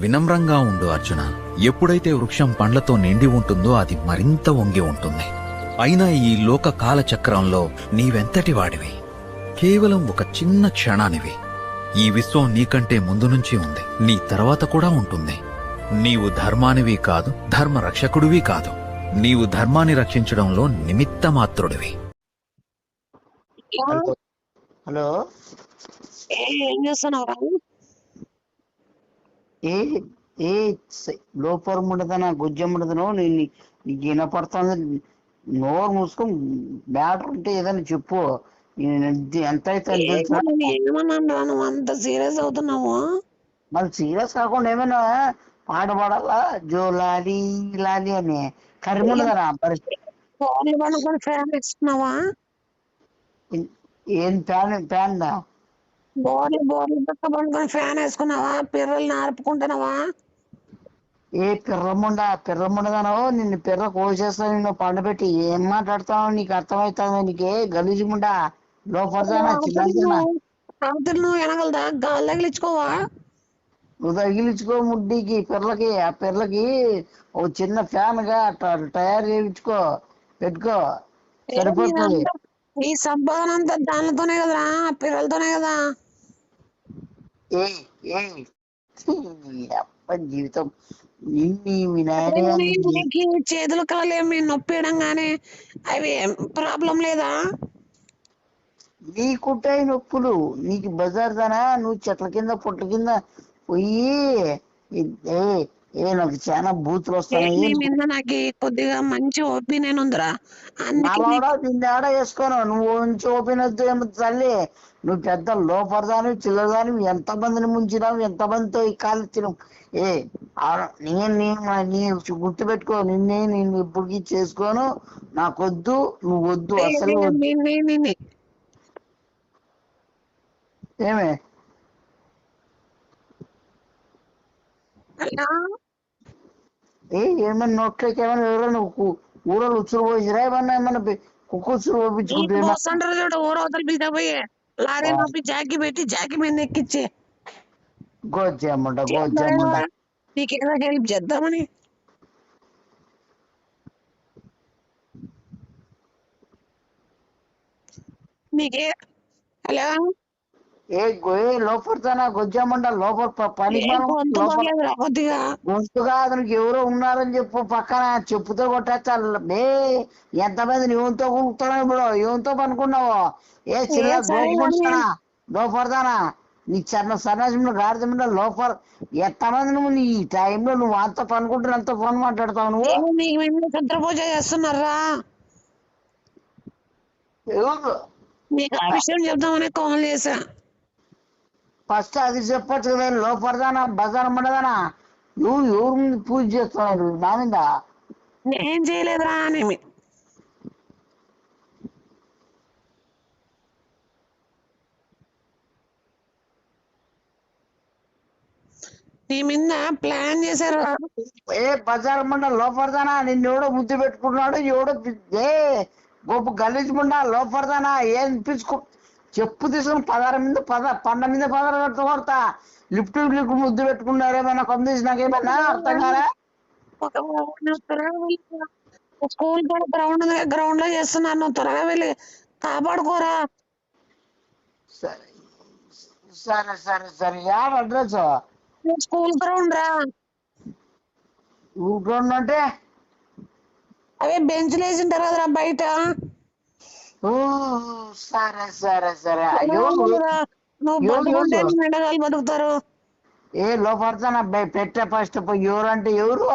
వినమ్రంగా ఉండు అర్జున. ఎప్పుడైతే వృక్షం పండ్లతో నిండి ఉంటుందో అది మరింత వంగి ఉంటుంది. అయినా ఈ లోక కాలచక్రంలో నీవెంతటి వాడివి? కేవలం ఒక చిన్న క్షణానివి. ఈ విశ్వం నీకంటే ముందు నుంచి ఉంది, నీ తర్వాత కూడా ఉంటుంది. నీవు ధర్మానివి కాదు, ధర్మ రక్షకుడివి కాదు. నీవు ధర్మాన్ని రక్షించడంలో నిమిత్త మాత్రుడివి. హలో, ఏం చేస్తున్నావురా? ఏ ఏ లోపల ఉండదనా గుజ్జం ఉండదనో నీకు వినపడుతుంది. నోరు మూసుకొని బ్యాటర్ ఉంటే ఏదైనా చెప్పు. ఎంత అయితే ఏమన్నా నువ్వు అంత సీరియస్ అవుతున్నావు? మళ్ళీ సీరియస్ కాకుండా ఏమైనా పాట పాడాలా? జోలాలి లాలి అని కర్రీ ఉండదనా ఫోన్ పడుకొని ఫ్యాన్ వేసుకున్నావా? ఏం ప్యాన్ బోర్లు పక్క పడుకొని ఫ్యాన్ వేసుకున్నావా? పిర్రలు నార్పుకుంటున్నావా? ఏ పిర్రముండదనో నిన్ను పిర్ర కోసేస్తా, నిన్ను పండబెట్టి ఏం మాట్లాడతావు? నీకు అర్థమవుతావు? నీకే గలీజుముండా లోపడదానా చిన్న రాత్రి నువ్వు వెనగలదా గాలి తగిలించుకోవా? నువ్వు తగిలించుకో ముడ్డికి పిర్రలకి. ఆ పిర్రలకి ఓ చిన్న ఫ్యాన్ గా తయారు చేయించుకో, పెట్టుకో, సరిపోతుంది. ఈ సంపాదన అంతా దానితోనే కదరా, పిల్లలతోనే కదా. ఏ ఏ జీవితం చేతులు కాలేమి నొప్పియడం గానీ అవి ప్రాబ్లం లేదా? నీకుంటాయి నొప్పులు. నీకు బజార్ దానా? నువ్వు చెట్ల కింద పుట్ల కింద పోయి నాకు చాలా బూతులు వస్తాయి. నాకు కొద్దిగా మంచి ఒపీనియన్ ఉందిరా. నిన్ను ఆడ వేసుకోను. నువ్వు మంచి ఒపీనియన్ వద్దు ఏమో తల్లి. నువ్వు పెద్ద లోపరదాని చిల్లదాని. ఎంతమందిని ముంచినావు, ఎంతమందితో కాల్చినావు. నేను గుర్తు పెట్టుకో, నేను ఇప్పటికి చేసుకోను. నాకొద్దు, నువ్వు వద్దు, అసలు ఏమే ఏమన్నా నోట్లోకి ఏమైనా ఎవరైనా ఊరలు ఉచ్చులు పోసిరా? ఏమన్నా కుక్క ఉచ్చులు పోయించుకుంటారు చూడు. ఊరవతలు బిడ్డ పోయి లారీ నొప్పి జాకి పెట్టి జాకి మీద ఎక్కించి గోజమ్మంట నీకేదో హెల్ప్ చేద్దామని. నీకే హలో లోపడతానా గొజ్జమ్మంట లోపల పని కొద్దిగా గొంతు కాదు. నీకు ఎవరో ఉన్నారని చెప్పు, పక్కన చెప్పుతో కొట్టేస్తా. ఎంతమంది నువ్వుతో కూర్చున్నావు? ఇప్పుడు ఎవరితో పనుకున్నావు? ఏ చిన్న లోపడతానా? నీ సన్నాసంలో గాడిద లోపల ఎంతమంది నువ్వు నీ టైంలో నువ్వు అంత పనుకుంటున్నా అంత ఫోన్ మాట్లాడతావు నువ్వు? సత్ర పూజ చేస్తున్నారా? నీకు ఆ విషయం చెప్దామని కాల్ చేశా. ఫస్ట్ అది చెప్పచ్చు కదా. లోపడదానా బజార్ ఉండదానా? నువ్వు ఎవరు ముందు పూజ చేస్తున్నావు నా మీద? ఏం చేయలేదురా అని. నీ మీద ప్లాన్ చేశారు. బజార్ మండ లోపడదానా? నిన్ను ఎవడో ముద్దు పెట్టుకున్నాడు, ఎవడో గొప్ప గలీజ్ ముండా లోపడదానా? ఏం పిలుచుకో చెప్పు తీసుకుని పండ మీద కొడతా. లిఫ్ట్ ముద్దు పెట్టుకున్నారు. ఏమైనా కొందేసి నాకేమన్నా అర్థం కాలే. స్కూల్ గ్రౌండ్ లో చేస్తున్నాను. నువ్వు త్వరగా వెళ్ళి కాపాడుకోరా. సరే సరే సరే సరే యాడ్ అడ్రస్? స్కూల్ గ్రౌండ్ రా. గ్రౌండ్ అంటే అవే బెంచ్లు వేసి ఉంటారు కదరా బయట. సరే సరే సరే. ఎండగాలు బతుకుతారు. ఏ లోపడతాను అబ్బాయి పెట్టే ఫస్ట్ ఎవరు అంటే ఎవరు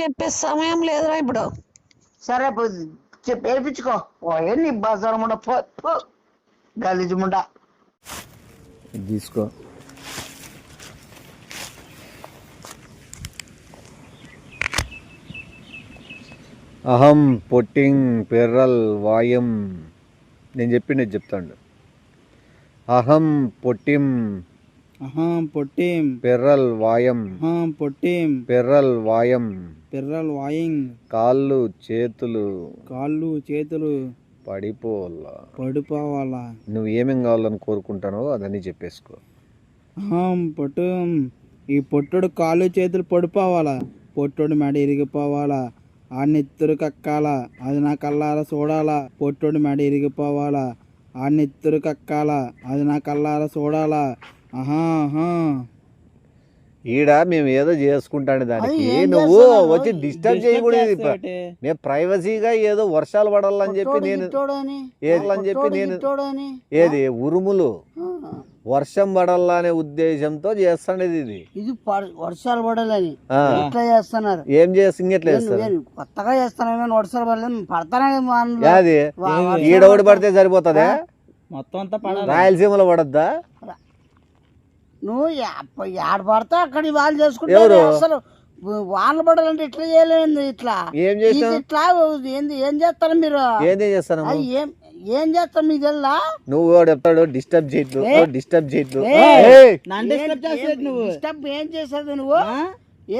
చెప్పే సమయం లేదురా ఇప్పుడు. సరే వేయించుకో. ఎన్ని బజార్ ముండ గలీజ్ ముండ తీసుకో. అహం పొట్టింగ్ పెర్రల్ వాయం. నేను చెప్పింది చెప్తాడు. అహం పొట్టిం పెర్రల్ వాయం పెర్రల్ వాయం కాళ్ళు చేతులు పడిపోవాలా. నువ్వు ఏమేం కావాలని కోరుకుంటానో అదని చెప్పేసుకో. అహం పొట్టిం ఈ పొట్టుడు కాళ్ళు చేతులు పడిపోవాలా, పొట్టుడు మెడ ఇరిగిపోవాలా, ఆ నెత్తురు కక్కాలా, అది నా కళ్ళారా చూడాలా, పొట్టుడు మెడ ఇరిగిపోవాలా, ఆ నెత్తురు కక్కాలా, అది నా కళ్ళారా చూడాలా. ఆహా ఆహా. ఈడ మేము ఏదో చేసుకుంటాను దానికి ఏం నువ్వు చేస్తున్నావు? వచ్చి డిస్టర్బ్ చేయకూడదు. మేము ప్రైవసీగా ఏదో వర్షాలు పడాలని చెప్పి నేను ఏదని చెప్పి నేను ఏది ఉరుములు వర్షం పడాలనే ఉద్దేశంతో చేస్తాండేది ఇది. ఇది వర్షాలు పడాలని ఆ. ఇట్లా చేస్తున్నారు. ఏం చేసి ఇంకెట్లా చేస్తారు కొత్తగా చేస్తాను వర్షాలు పడలేదు పడతానే అది ఈడోడి పడితే సరిపోతుందా? మొత్తం అంతా పడాలి. రాయలసీమలో పడద్దా? నువ్వు ఆడ పడతా అక్కడ వాళ్ళు చేసుకుంటారు. అసలు వానలు పడాలంటే ఇట్లా చేయలేదు. ఇట్లా ఏం చేస్తాం? ఇట్లా ఏంది ఏం చేస్తారు మీరు? ఏం చేస్తాను ఏం చేస్తాం మీకు తెలుదా? నువ్వు చెప్తాడు డిస్టర్బ్ చేయట్లు డిస్టర్బ్ చేయట్లు. నువ్వు డిస్టర్బ్ ఏం చేసేది నువ్వు?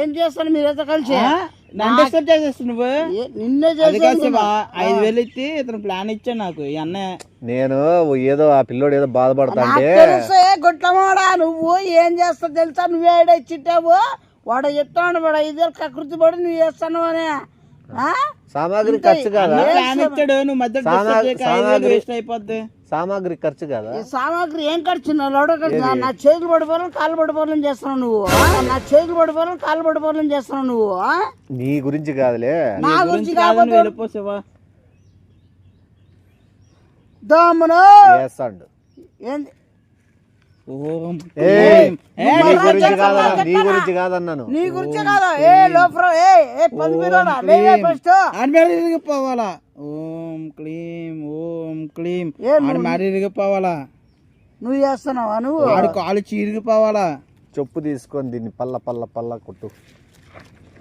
ఏం చేస్తాను మీరైతే కలిసి నువ్వు నిన్నే అది కాదు చేసేది. శివ, 5,000 ఇచ్చి ఇతను ప్లాన్ ఇచ్చాడు నాకు ఈ అన్నయ్య. నేను ఏదో ఆ పిల్లోడు ఏదో బాధపడతా నాకు అంటే తెలుసు గుట్లమాడా నువ్వు ఏం చేస్తావు తెలుసా? నువ్వే ఇచ్చిట్టావు వాడు చెప్తాడు వాడు 5,000 కకృతి పడి నువ్వు చేస్తాను అని. సామాగ్రి ఖర్చు కాదా? ప్లాన్ ఇచ్చాడు, నువ్వు మధ్య వేస్ట్ అయిపోద్ది. సామాగ్రి ఖర్చు కాదా? సామాగ్రి ఏం ఖర్చు? నా చేతులు పడిపోవాలని కాళ్ళు పడిపోవాలని చేస్తున్నావు నువ్వు. నా చేతులు పడిపోవాలని కాళ్ళు పడిపోవాలని చేస్తున్నావు నువ్వు. నీ గురించి కాదులే. నా గురించి కాబట్టి వెళ్ళిపో శివ. దమ్మును చేస్తాడు. ఏంది ఓం నీ గురించి కాదన్నా, నీ గురించి కాదన్నాను. నీ గురించే కాదా? లోపల పందిపిలోడా ఫస్ట్ ఇరిగిపోవాలా. ఓం క్లీం ఓం క్లీం. ఆడు మరి ఇరిగిపోవాలా. నువ్వు చేస్తున్నావా? నువ్వు ఆడు కాలు చీరిగిపోవాలా. చెప్పు తీసుకొని దీన్ని పల్ల పల్ల పల్ల కొట్టు.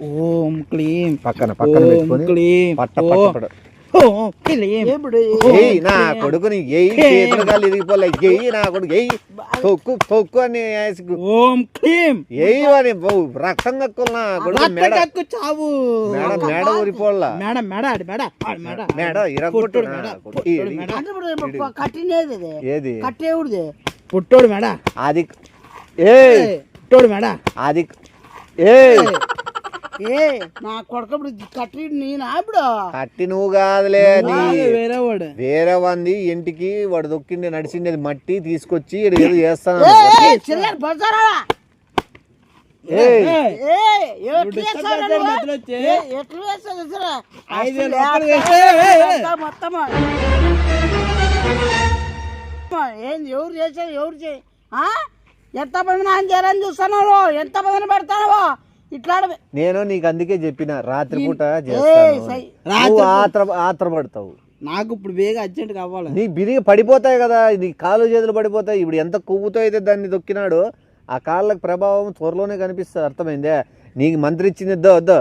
ఓం క్లీం పక్కన పక్కన పెట్టుకొని క్లీం పట్ట పట్ట పట్ట. ఓం క్లీం. ఇప్పుడు ఏయ్ నా కొడుకుని ఏయ్ చేతులు కాళ్ళు ఇరిగిపోలే. ఏయ్ నా కొడుకు ఏయ్ తొక్కు తొక్కు అని ఓం క్లీం. ఏయ్ అని రక్తం కక్కులు నా కొడుకు మెడ కక్కు చావు. మెడ మెడ ఊరిపోలా. మేడ మేడ ఆడి మేడ ఆడి మేడ మెడ ఇరగొట్టు నా కొడుకు. అంటే ఇప్పుడు కట్టినేది ఇది. ఏది కట్టేవుడిది పుట్టోడు మేడ అది ఏయ్ పుట్టోడు మేడ అది ఏయ్ నా కొడుకు కట్టి నేను ఇప్పుడు కట్టి నువ్వు కాదులే నీ వేరే వాడు వేరే వంది ఇంటికి వాడు దొక్కిండే నడిచిండేది మట్టి తీసుకొచ్చి ఈడ ఏదో చేస్తాను. చిల్లర బజారా మొత్తం ఏంది ఎవరు చేశారు? ఎవరు ఎంత మంది నాన్న చేయాలని చూస్తున్నావు? ఎంత మందిని పెడతావు? ఇట్లా నేను నీకు అందుకే చెప్పిన రాత్రిపూట చేస్తాను. ఆత్రపడతావు. నాకు ఇప్పుడు వేగ అర్జెంట్ కావాలి. నీ బిరిగి పడిపోతాయి కదా, నీ కాళ్ళు చేతులు పడిపోతాయి. ఇప్పుడు ఎంత కొవ్వుతో అయితే దాన్ని దొక్కినాడు ఆ కాళ్ళకి ప్రభావం త్వరలోనే కనిపిస్తుంది. అర్థమైందే? నీకు మంత్రి ఇచ్చింది వద్దా?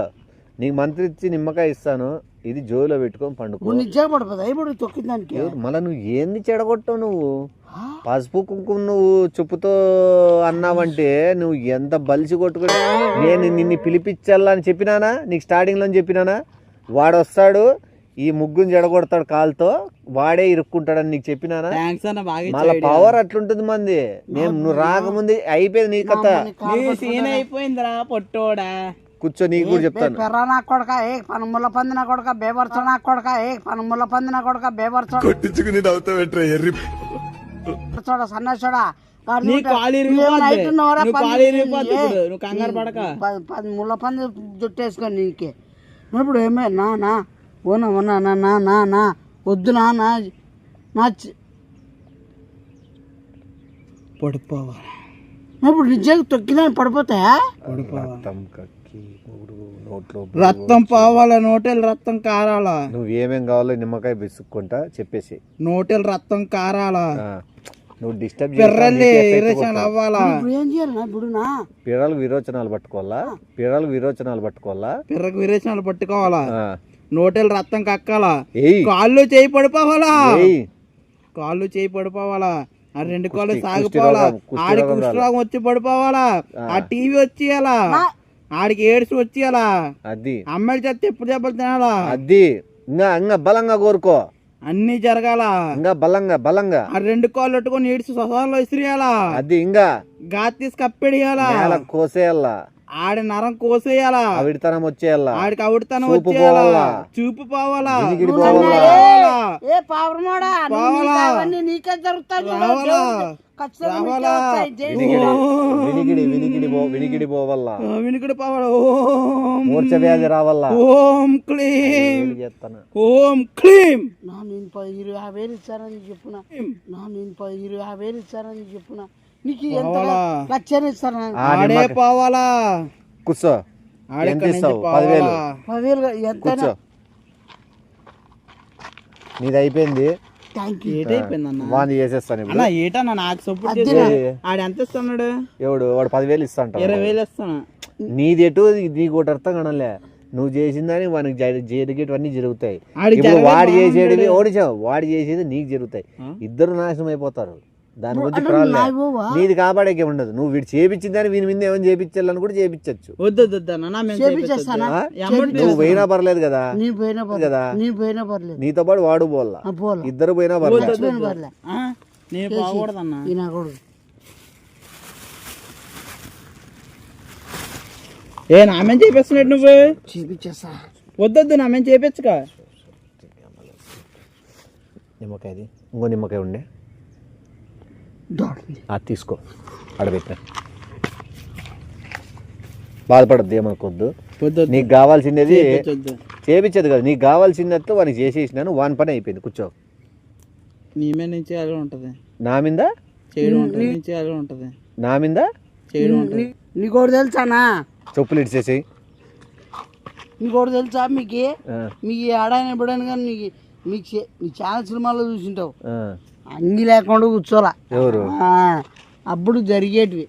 నీకు మంత్రి ఇచ్చి నిమ్మకాయ ఇస్తాను, ఇది జోలో పెట్టుకొని పండుకో. పడిపోతాయి ఇప్పుడు తొక్కిందానికి. మళ్ళీ నువ్వు ఏంది చెడగొట్టావు? నువ్వు పసుపు కుంకుమ నువ్వు చెప్పుతో అన్నావంటే నువ్వు ఎంత బలిసి కొట్టుకుని. నేను నిన్ను పిలిపించాలా అని చెప్పినానా? నీకు స్టార్టింగ్లో చెప్పినానా? వాడు వస్తాడు ఈ ముగ్గుని జడగొడతాడు కాలుతో, వాడే ఇరుక్కుంటాడని నీకు చెప్పినానా? మళ్ళీ పవర్ అట్లుంటుంది మంది. నేను నువ్వు రాకముందు అయిపోయింది నీ కథ. సీన్ అయిపోయిందిరా పొట్టోడా. కూర్చో, నీకు కూడా చెప్తాను. పెర్రా నా కొడక పనుముల పంది నా కొడక బేబర్చ నా కొడక పనుముల పంది నా కొడక బేబర్చ సన్నచోడా కంగారు పడక. ముళ్ళ పంది జుట్టేసుకొని నీకే ఇప్పుడు ఏమే నా ఓనా ఓనా నా నా నా వద్దు నా నా పడిపోవా. ఇప్పుడు నిజంగా తొక్కినా పడిపోతాయా? రక్తం పోవాలా, నోటెలు రక్తం కారాలా. నువ్వు ఏమేం కావాలో నిమ్మకాయ బిసుక్కుంటా చెప్పేసి. నోటెలు రక్తం కారాలా. నువ్వు డిస్టర్బ్ అవ్వాలా. ఏం చేయాలి ఇప్పుడు? పిల్లలకు విరోచనాలు పట్టుకోవాలా, పిల్లలకు విరోచనాలు పట్టుకోవాలా, పిర్రకు విరేచనాలు పట్టుకోవాలా, నోటెలు రక్తం కక్కాలా, ఏయ్ కాళ్ళు చేయి పడిపోవాలా, కాళ్ళు చేయి పడిపోవాలా, ఆ రెండు కాళ్ళు సాగిపోవాలా, ఆడికి కుష్ఠరోగం వచ్చి పడిపోవాలా, ఆ టీవీ వచ్చేయాలా, ఆడికి ఏడ్స్ వచ్చేయాలా, అది అమ్మాయిల చేత ఎప్పుడు దెబ్బలు తినాలా. అది ఇంకా ఇంకా బలంగా కోరుకో. అన్ని జరగాల ఇంకా బలంగా బలంగా ఆ 2 కాళ్ళు పట్టుకొని ఈడ్చి శ్మశానంలో ఇసిరియాలా అది ఇంకా గాతి తీసి కప్పెడియాలా నేల కోసేయాలా ఆడి నరం కోసేయాలా అవిడితనం వచ్చేయాలా ఆడికి అవిడితనం చూపు వచ్చేయాలా పోవాలా. చూపు పోవాలా వినికిడి పోవాలా. పోవాలా. ఏ పావురమోడా పోవాలా. నీకే జరుగుతాయి రావాలా రావాలా వినికిడి పోవాలా వినికిడి పోవాలా ఓం మూర్ఛ వ్యాధి రావాలా ఓం క్లీం చేస్తాను ఓం క్లీం నా నేను 20,000 ఇచ్చారని చెప్పున నా నేను 20,000 ఇచ్చారని చెప్పున నీకు ఎంత పోవాలా. లక్షలు ఇస్తారా ఆడే పోవాలా కూర్చో ఆడే ఎంత ఇక్కడి నుంచి ఇస్తావు? పోవాలా. 10,000 ఎంత కూర్చో నీది అయిపోయింది థ్యాంక్ యూ ఏటైపోయిందన్న వాంది చేసేస్తాను ఇప్పుడు అన్న ఏటన్నా నాకు సపోర్ట్ అద్దె. చేసి ఆడు ఎంత ఇస్తున్నాడు ఎవడు వాడు 10,000 ఇస్తా అంటాడు 20,000 ఇస్తాను నీది ఎటు నీకు ఒకటి అర్థం కానలే నువ్వు చేసిందని వానికి జరిగేటివన్నీ జరుగుతాయి ఆడికి ఇప్పుడు జరగదు వాడు చేసేటివి బాగుంటాడు. ఓడిచావు వాడు చేసేది నీకు జరుగుతాయి ఇద్దరు నాశనం అయిపోతారు దాని గురించి అంటే ప్రాబ్లం నాయి పోవా? నీది కాపాడేకే ఉండదు నువ్వు వీడు చేపించిందని వీని మీద ఏమైనా చేపించాలని కూడా చేపించచ్చు వద్దు వద్దు అన్న మేము చేపిచ్చేస్తానా? అమౌంట్ నువ్వు పోయినా పర్లేదు కదా నీ పోయినా కదా నీ పోయినా పర్లేదు నీతో పాటు వాడు పోల్లా పోలా ఇద్దరు పోయినా పర్లేదు పోయినా పర్లే నేను బాగూడదన్న ఈ నా కొడుకు ఏ నామేం చేపిస్తున్నాడు నువ్వు చూపించేస్తా వద్దొద్దు నామేం చేపించుగా నిమ్మకాయది ఇంకో నిమ్మకాయ ఉండే దొడ్డి అది తీసుకో అడబెట్టిన బాధపడద్దు ఏమనుకోద్దు వద్దు నీకు కావాల్సింది వద్దు చేపించదు కదా నీకు కావాల్సినట్టు వానికి చేసేసినాను వాని పని అయిపోయింది కూర్చో నీమే నుంచి అలాగే ఉంటది నా మీద చేయడం ఉంటది నుంచి అలాగే ఉంటది నా మీద చేయడం ఉంటది నీకోటి తెలుసానా చెప్పులు ఇడిచేసి నీకోటి తెలుసా మీకు మీకు ఆడాయన ఎప్పుడైనా కానీ మీకు నీ ఛానల్ సినిమాలో చూసింటావు అంగి లేకుండా కూర్చోలా ఎవరు అప్పుడు జరిగేటివి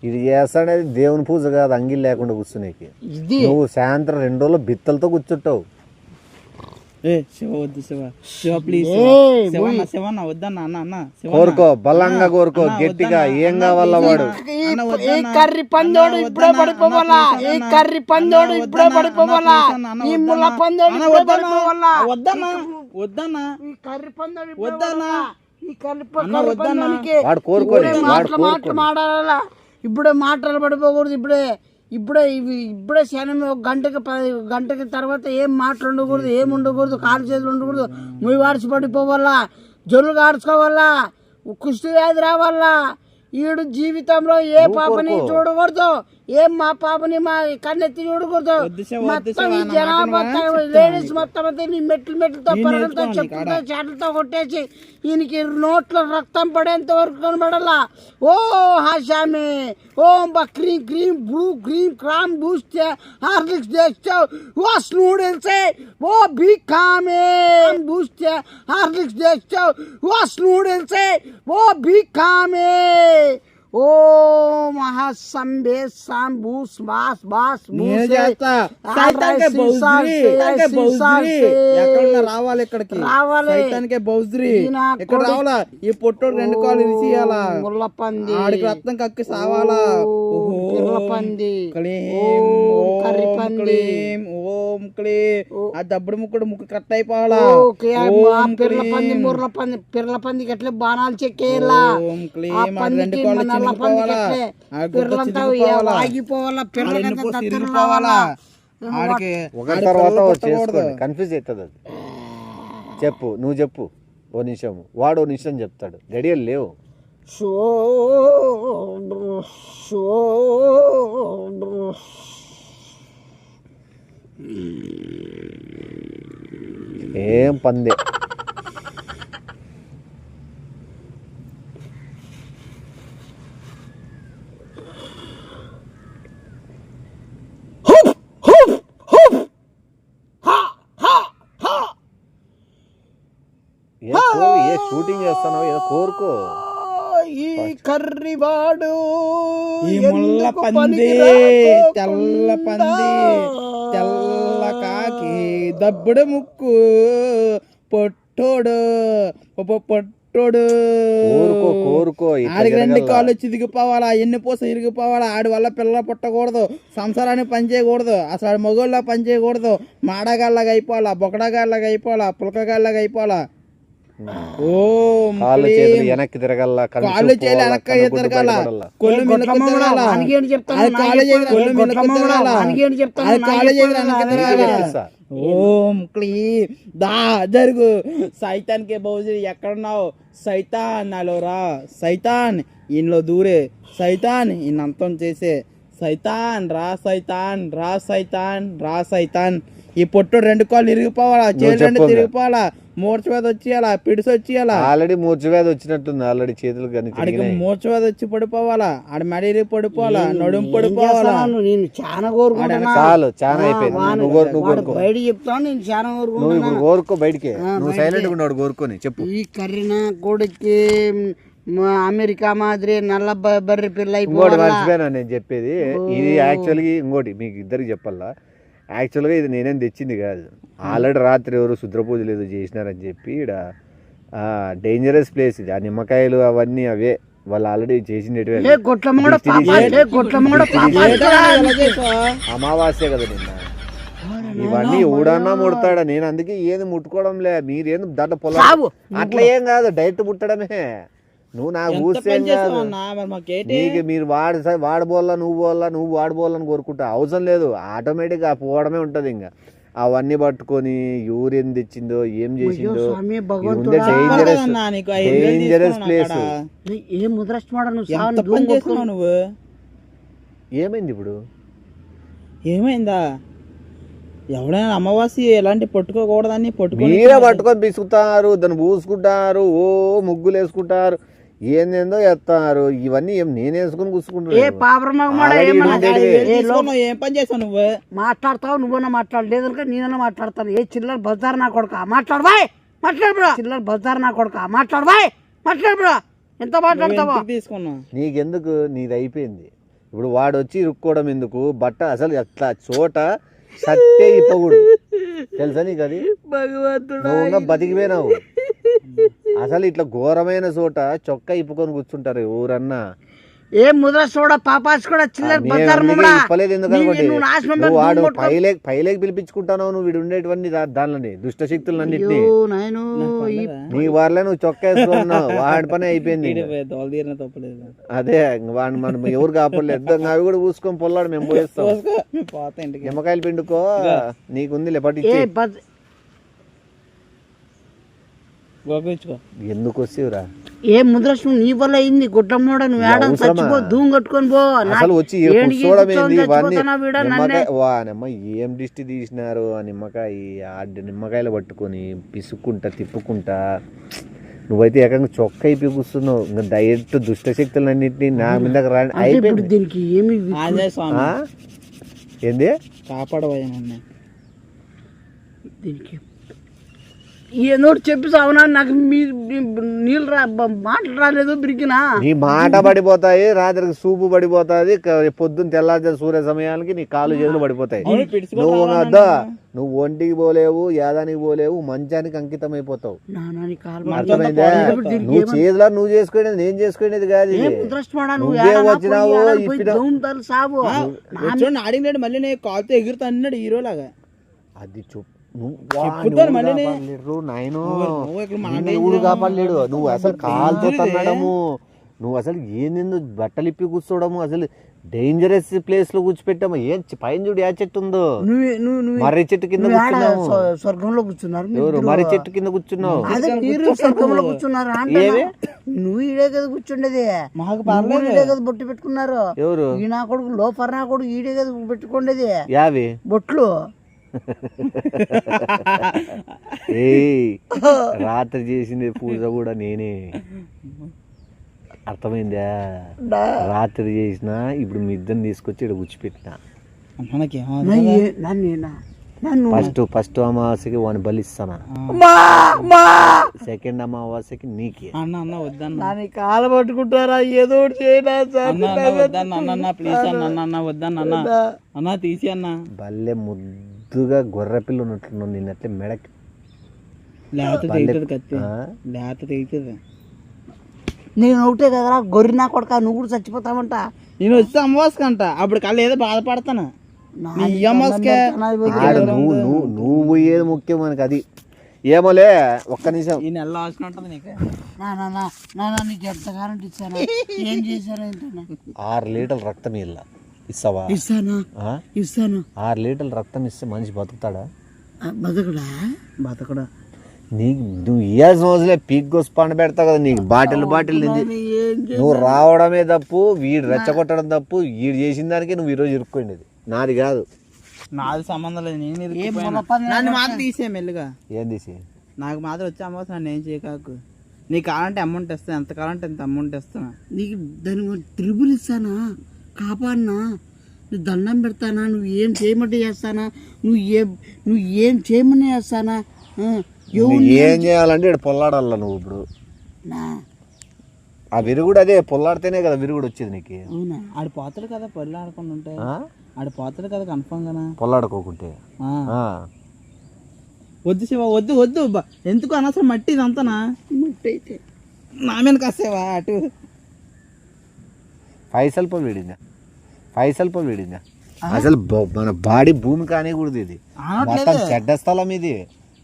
ఇది చేస్తాడేది దేవుని పూజ కాదు అంగిల్ లేకుండా కూర్చునేకి ఇది నువ్వు సాయంత్రం 2 రోజులు బిత్తలతో కూర్చుంటావు ఏ శివ వద్దు శివ శివ ప్లీజ్ ఏయ్, శివన్న శివన్న వద్దన్న అన్న అన్న శివన్న. కోరుకో బలంగా కోరుకో అన్న, గట్టిగా వద్దన్న, ఏం అన్న, కావాలా please వాడు అన్న. ఈ అన్న, వద్దన్న. కర్రీ పందోడు అన్న, ఇప్పుడే వద్దన్న, పడిపోవాలా అన్న, ఈ please కర్రీ అన్న. పందోడు అన్న, ఇప్పుడే వద్దన్న, పడిపోవాలా అన్న, please అన్న, ఈ వద్దన్న. ముళ్ళ పందోడు అన్న, ఇప్పుడే వద్దన్న. పడిపోవాలా వద్దన్న వద్దన్న ఈ కర్రీ పందోడు ఇప్పుడే వద్దన్న. పడిపోవాలా. ఈ కర్రీ అన్న, వద్దన్న. పందోడికి వాడు కోరుకోని ఇప్పుడే వాడు మాటలు కోరుకోని మాట్లాడాలా ఇప్పుడే మాటలు పడిపోకూడదు ఇప్పుడే శనం ఒక గంటకి తర్వాత ఏం మాటలు ఉండకూడదు ఏం ఉండకూడదు కాలు చేతులు ఉండకూడదు ముయ్యి వాడిచి పడిపోవాలా జొల్లు కాడ్చుకోవాలా కుష్టి వ్యాధి రావాలా ఈడు జీవితంలో ఏ పాపని చూడకూడదు ఏం మా పాపని మా కన్నెత్తి చూడకూడదు వద్దు శివ, మొత్తం ఈ నా జనాభా మాట మొత్తం వినవా? లేడీస్ మొత్తం అంతా నీ మెట్లతో నేను పరగలతో నేర్చుకోను చెప్పులతో చేటలతో కొట్టేసి ఈయనకి నోట్లో రక్తం పడేంత వరకు కనబడాలా ఓ హాషామి ఓం బక్రీ గ్రీన్ బ్లూ గ్రీన్ క్రామ్ బూస్ట్ హార్లిక్స్ తెచ్చావు వాస్ నూడిల్స్ ఓ బికామే బూస్ట్ హార్లిక్స్ తెచ్చావు వాస్ నూడిల్స్ ఓ బికామే ఓ మహాసంబే సాంబూ స్మాస్ బాస్ నేను చేస్తా సైతానికే బౌజ్రీ సైతానికే బౌజ్రీ ఎక్కడున్నా రావాలి ఇక్కడికి రావాలి. సైతానికే బౌజ్రీ ఈ నా ఇక్కడ కొడుకు- రావాలా ఈ పొట్టోడు 2 కాళ్ళు ఇరిసియాలా ముళ్ళపంది ఆడికి రక్తం కక్కి సావాలా ఓహో. పిర్లపంది క్లీం ఓం ఓం కర్రీపంది. క్లీం ఓం క్లీం ఆ దబ్బుడు ముక్కుడు ముక్కు కట్ అయిపోవాలా ఓం పిర్లపంది క్లీం ముర్లపంది పిర్లపందికి ఎట్లే బాణాలు చెక్కేయాలా ఓం క్లీం ఆ ఆ 2 పందికి కాళ్ళు నల్ల పందికి చిరిగిపోవాలా ఎట్లే ఆ గుడ్డ పిర్లంతా చిరిగిపోవాలా ఆగిపోవాలా ఆ పిర్లకంతా ఎన్నుకో దత్తులు చిరిగిపోవాలా రావాలా. ఆడికి ఒకరి ఆడి తర్వాత కళ్ళు ఒకటి కొట్టకూడదు. చేసుకోండి కన్ఫ్యూజ్ అవుతుంది అది చెప్పు నువ్వు చెప్పు ఓ నిమిషం వాడు ఓ నిమిషం చెప్తాడు గడియలు లేవు షో షో ఏం పందే ఏ షూటింగ్ చేస్తున్నావు ఏదో కోరుకో ఈ కర్రివాడు ఈ ముళ్ళ ఎందుకు పంది పనికిరాకోకుండా? తెల్ల పంది తెల్ల కాకి దబ్బుడు ముక్కు పొట్టోడు పొట్టోడు పొట్టోడు కోరుకో ఇట్లా ఆడికి 2 జరగాల. కాళ్ళు వచ్చి ఇరిగిపోవాలా, ఎన్ని పూస ఇరిగిపోవాలా, ఆడి వల్ల పిల్లలు పుట్టకూడదు, సంసారాన్ని పని చేయకూడదు, అసలు ఆడి మగోళ్ళ పని చేయకూడదు, మాడగాళ్ళగా అయిపోవాలా, బొకడగాళ్ళగా అయిపోవాలా, పులకగాళ్ళగా అయిపోవాలా. కాళ్ళు చేతులు వెనక్కి తిరగల్లా, కళ్ళు కాళ్ళు చూపు చేయాలి, పోవాలా, వెనక్కి కన్నుగుడ్డు తిరగాల, బయటపడాలా. కొళ్ళు మిల్లుకు తిరగాల, వానికేంటి చెప్తాను, అది కాళ్ళు చేతులు కొళ్ళు మిల్లుకు తిరగాల, వానికేంటి చెప్తాను, అది కాళ్ళు చేతులు వెనక్కి తిరగాల. చూపిస్తా. ఓం క్లీ దా జరుగు సైతాన్ కే బౌజీ ఎక్కడున్నావు, సైతాన్ నాలో రా, సైతాన్ ఇంట్లో దూరే, సైతాన్ ఇన్నంతం చేసే, సైతాన్ రా, సైతాన్ రా, సైతాన్ రా, సైతాన్. ఈ పొట్టు 2 కాళ్ళు ఇరిగిపోవాలా, చేతులు 2 తిరిగిపోవాలా, మూర్చవేద వచ్చేయాలా, పిడిసి వచ్చేయాలా. ఆల్రెడీ మూర్చవ్యాధి వచ్చినట్టుంది, ఆల్రెడీ చేతులు కానీ ఆడికి మూర్చవేద వచ్చి పడిపోవాలా, ఆడి మెడ ఇరిగి పడిపోవాలా, నడుము పడిపోవాలా. నేను చాలా కోరుకుంటున్నా, చాలు చాలా అయిపోయింది. నువ్వు కోరుకో, బయట చెప్తాను, నేను చాలా నువ్వు కోరుకుంటున్నా. ఇప్పుడు కోరుకో బయటికి. నువ్వు సైలెంట్ గా ఉన్నాడు, కోరుకొని చెప్పు. ఈ కర్రీన కొడుక్కి అమెరికా మాదిరి నల్ల బర్రె పిల్ల ఇంకోటి మర్చిపోయాను నేను చెప్పేది. ఇది యాక్చువల్గా ఇంకోటి మీకు ఇద్దరికి చెప్పాలా, యాక్చువల్గా ఇది నేనేం తెచ్చింది కాదు. ఆల్రెడీ రాత్రి ఎవరు శుద్ర పూజలు ఏదో చేసినారని చెప్పి ఇక్కడ డేంజరస్ ప్లేస్ ఇది. ఆ నిమ్మకాయలు అవన్నీ అవే వాళ్ళు ఆల్రెడీ చేసినట్టువే. అమావాస్య కదా నిన్న, ఇవన్నీ ఊడన్నా ముడతాడా. నేను అందుకే ఏది ముట్టుకోవడంలే, మీరేందు దాంట్లో పొలం అట్లా ఏం కాదు, డైరెక్ట్ ముట్టడమే. నువ్వు నాకు ఊస్తే నీకు మీరు వాడబోల్లా, నువ్వు వాడబోల్లని కోరుకుంటా అవసరం లేదు. ఆటోమేటిక్గా పోవడమే ఉంటుంది. ఇంకా అవన్నీ పట్టుకొని యూరిన్ తెచ్చిందో ఏం చేసిందో, డేంజరస్ ప్లేస్. నువ్వు ఏమైంది ఇప్పుడు? ఏమైందా? ఎవడైనా అమావాస్య ఎలాంటి పట్టుకోకూడదని మీరే పట్టుకొని పిసుకుతారు, దాన్ని పూసుకుంటారు, ఓ ముగ్గులు వేసుకుంటారు, ఏందేందో ఎత్తారు. ఇవన్నీ ఏం నేను వేసుకుని కూసుకుంటున్నా. ఏం పని చేసావు నువ్వు? మాట్లాడతావు, నువ్వన్నా మాట్లాడలేదు, నేనన్నా మాట్లాడతాను. ఏ చిల్లర బజార్ నా కొడుక మాట్లాడబాయ్, మాట్లాడబడా. చిల్లర బజార్ నా కొడుక మాట్లాడబాయ్, మాట్లాడబడా. ఎంత మాట్లాడతావా? తీసుకున్నా నీకెందుకు, నీది అయిపోయింది. ఇప్పుడు వాడు వచ్చి ఇరుక్కోవడం ఎందుకు? బట్ట అసలు అట్లా చోట సత్తే ఇప్పకూడదు, తెలుసా నీకు? అది నువ్వు బతికిపోయినావు. అసలు ఇట్లా ఘోరమైన చోట చొక్కా ఇప్పుకొని కూర్చుంటారు ఊరన్నా. ఏ ముద్ర చూడ పాపాస్ కూడా చిల్లర బజార్ ఇప్పలేదు ఎందుకు అనుకోండి. వాడు పైలేకి పిలిపించుకుంటావు నువ్వు వీడు ఉండేటువంటి దానిని దుష్ట శక్తులన్నింటినీ. నీ వాళ్ళే నువ్వు చొక్కా వేసుకున్నావు, వాడి పని అయిపోయింది. అదే వాడిని మనం ఎవరు కాపడలేదు, అవి కూడా పూసుకొని పొల్లాడు మేము పోయేస్తాం. నిమ్మకాయలు పిండుకో, నీకుంది పట్టించి. ఎందుకు వస్తేవురా? ఏ ముద్రశ్వం నీ వల్ల అయింది, గుడ్డమ్మోడ నువ్వు ఏడ చచ్చిపో, ధూమ్ కట్టుకొని పో. అసలు వచ్చి ఏం దిష్టి తీసినారు ఆ నిమ్మకాయ. ఆ నిమ్మకాయలు పట్టుకొని పిసుక్కుంటా తిప్పుకుంటా, నువ్వైతే ఏకంగా చొక్క అయిపోయి కూర్చున్నావు. ఇంకా డైరెక్ట్ దుష్ట శక్తులన్నింటినీ నా మీద అయిపోయింది. దీనికి ఏమి ఏంది కాపాడవయ్యా దీనికి ఏదో చెప్పి సావునా, నాకు నీళ్ళు మాటలు రాలేదు బిరికినా. నీ మాట పడిపోతాయి, రాత్రికి సూపు పడిపోతాది, పొద్దున్న తెల్లారి సూర్య సమయానికి నీ కాళ్ళు చేతులు పడిపోతాయి. నువ్వు వద్దా, నువ్వు ఒంటికి పోలేవు, యాదానికి పోలేవు, మంచానికి అంకితం అయిపోతావు. అర్థమైందా? నువ్వు చేతిలో నువ్వు చేసుకునేది నేను చేసుకునేది కాదు. నువ్వే వచ్చినావు ఆడినాడు, మళ్ళీ నేను కాలుతో ఎగురుతా అన్నాడు హీరో లాగా. అది కాపాడలేడు. నువ్వు అసలు కాలుతో తన్నడము, నువ్వు అసలు ఏందో బట్టలు ఇప్పి కూర్చోవడము, అసలు డేంజరస్ ప్లేస్ లో కూర్చోపెట్టాము. ఏం పైన చూడు ఏ చెట్టు ఉందో, మర్రి చెట్టు కింద కూర్చున్నావు. స్వర్గంలో కూర్చున్నారు ఎవరు? మర్రి చెట్టు కింద కూర్చున్నావు. స్వర్గంలో కూర్చున్నారు. నువ్వు ఈడే కదా కూర్చుండేది, ఈడే కదా బొట్టు పెట్టుకున్నారు. ఎవరు? ఈ నా కొడుకు లోపర్ నా కొడుకు ఈడే కదా పెట్టుకోండేది యావి బొట్లు. రాత్రి చేసింది పూజ కూడా నేనే, అర్థమైందా? రాత్రి చేసిన, ఇప్పుడు మీ ఇద్దరిని తీసుకొచ్చి ఇక్కడ కూర్చిపెట్టిన. ఫస్ట్ అమావాస్యకి వాడిని బలిస్తానా, సెకండ్ అమావాస్యకి నీకే. అన్న కాలు పట్టుకుంటారా, ఏదో అన్న తీసి అన్న. బల్లె ముద్దుగా గొర్రె పిల్ల ఉన్నట్లున్నావు నిన్నట్లే మెడకి. లేత తెగుతుంది కత్తి, లేత తెగుతుంది. నేను ఒకటే కదరా గొర్రె నా కొడక నువ్వు కూడా చచ్చిపోతావంట. నేను వచ్చి అమ్మవాసుకంట అప్పుడు కళ్ళు ఏదో బాధపడతాను. నీ అమ్మవాసుకే నువ్వు పోయేది ముఖ్యం మనకి. అది ఏమోలే, ఒక్క నిమిషం. ఈ నెల అవసరం ఉంటుంది నీకు. నీకు ఎంత కారంటీ ఇచ్చాను, ఏం చేశాను 6 లీటర్ల రక్తం ఇస్తావా? ఇస్తాను ఆ? ఇస్తాను. 6 లీటర్ల రక్తం ఇస్తే మనిషి బతుకుతాడా? బతకడా నీకు నువ్వు ఇయ్యాల్సిన రోజులే పీక్ కోసి పండ పెడతావు కదా. నీకు బాటిల్ నింది. నువ్వు రావడమే తప్పు, వీడు రెచ్చగొట్టడం తప్పు. వీడు చేసిన దానికి నువ్వు ఈరోజు ఇరుక్కోండి. నాది కాదు, నాది సంబంధం లేదు. నేను నన్ను మాత్రం తీసే మెల్లుగా. ఏం తీసి నాకు మాత్రం వచ్చే అమ్మవాసు నన్ను ఏం చేయకాకు. నీకు కావాలంటే అమౌంట్ ఇస్తాను, ఎంత కావాలంటే ఎంత అమౌంట్ ఇస్తాను. నీకు దాని త్రిబుల్ ఇస్తానా, కాపాడినా, నువ్వు దండం పెడతానా, నువ్వు ఏం చేయమంటే చేస్తానా, నువ్వు ఏం చేయమని చేస్తానా. ఏం చేయాలంటే ఇక్కడ పొల్లాడాల నువ్వు. ఇప్పుడు ఆ విరుగుడు అదే పొల్లాడితేనే కదా విరుగుడు వచ్చేది నీకు. అవునా? ఆడు పోతాడు కదా, పొల్లు ఆడుకుండా ఉంటే. ఆడు పోతాడు కదా కన్ఫర్మ్ గా. పొల్లాడుకోకుంటే వద్దు శివ, వద్దు వద్దు. ఎందుకు అనవసరం మట్టి ఇదంతానా? మట్టి అయితే నా మీద కాసేవా అటు. పైసలు పోయి వీడిందా అసలు మన బాడీ భూమి కానికూడదు. ఇది మొత్తం చెడ్డ స్థలం ఇది.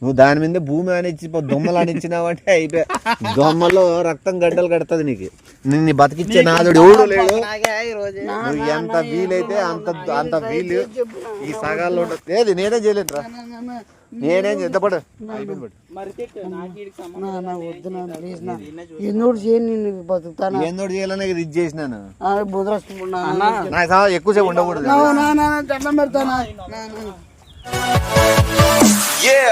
నువ్వు దాని మీద భూమి అనిచ్చి దొమ్మలు అనిచ్చినావంటే అయిపోయి దొమ్మలో రక్తం గడ్డలు కడుతుంది నీకు. నిన్ను బతికిచ్చే నాదుడు ఎవడు లేడు. నువ్వు ఎంత వీలైతే అంత వీలు ఈ సగాల్లో ఉండదు. ఏది నేనే చేయలేదు రా, నేనేం చేద్దపడు. ఎన్నోడు చేయను బతుకుతాను. ఏందోడు చేయాలనే ఇది చేసినాను. బుధరస్తున్నా ఎక్కువసేపు ఉండకూడదు. దండం పెడతానా. Yeah.